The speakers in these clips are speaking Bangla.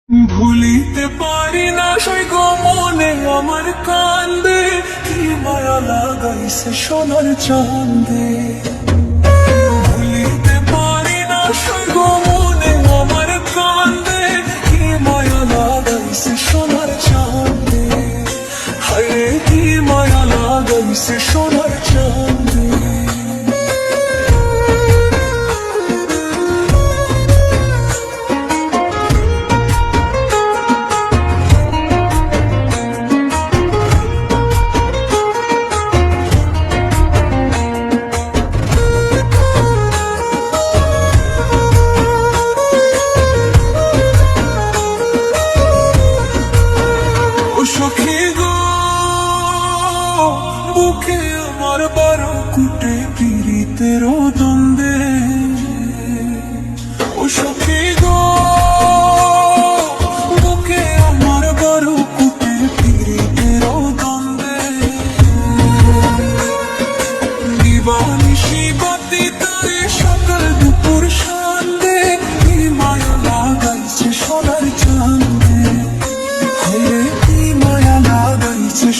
ভুলিতে পারি না সই গো মনে আমার কান্দে, কি মায়া লাগাইছে সোনার চাঁদে। ভুলিতে পারি না সই গো মনে আমার কান্দে, কি মায়া লাগাইছে সোনার চাঁদে। হায় কি মায়া লাগাইছে সোনার চাঁদে। সখী গো বুকে আমার 12 কুটে পীড়িতের দ্বন্দ্বে। ও সখী গো বুকে আমার 12 কুটে পীড়িতের দ্বন্দ্বে। দিবানিশি বাতি তারে সকাল দুপুর সন্ধ্যে, কি মায়া লাগাইছে সোনার চাঁদে।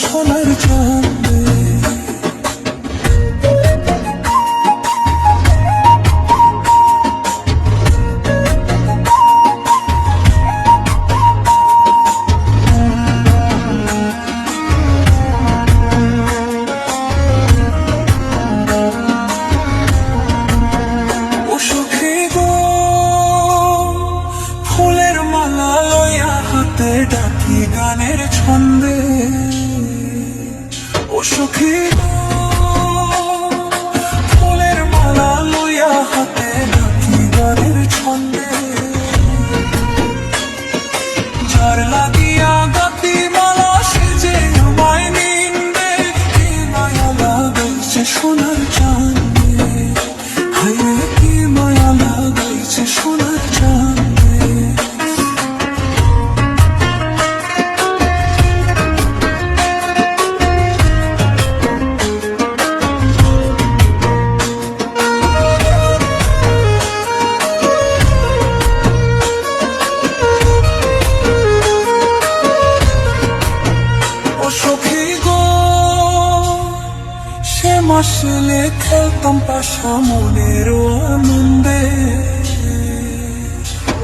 সোনার চাঁদে। ও সখী গো ফুলের মালা লইয়া হাতে ডাকি গানের ছন্দে। ও সখী ফুলের মালা লইয়া হাতে ডাকি গানের ছন্দে। যার লাগিয়া গাতি মালা সেজে আমায় নিন্দে, কি মায়া লাগাইছে সোনার চাঁদে। হায় কি মায়া লাগাইছে সোনার চাঁদে। সখী গো সে মাসলে খেলতাম পাশা মনের আনন্দে।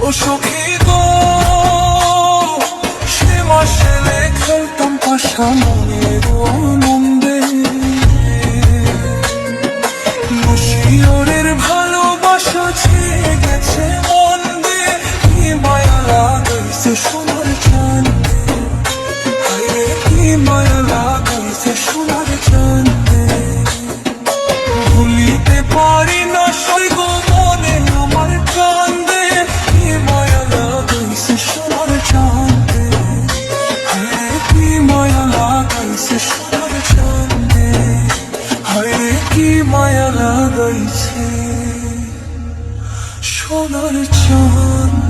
ও সখী গো সে মাসলে খেলতাম পাশা মনের আনন্দে। শিয়রের ভালোবাসা ছেয়ে গেছে মন দিয়ে, কি মায়া লাগাইছে সোনার চাঁদে। কি মায়া লাগাইছে সোনার চাঁদে। ভুলিতে পারি না সই গো মনে আমার কান্দে, কি মায়া লাগাইছে সোনার চাঁদে। হায় কি মায়া লাগাইছে সোনার চাঁদে। হায় কি মায়া লাগাইছে সোনার চাঁদে।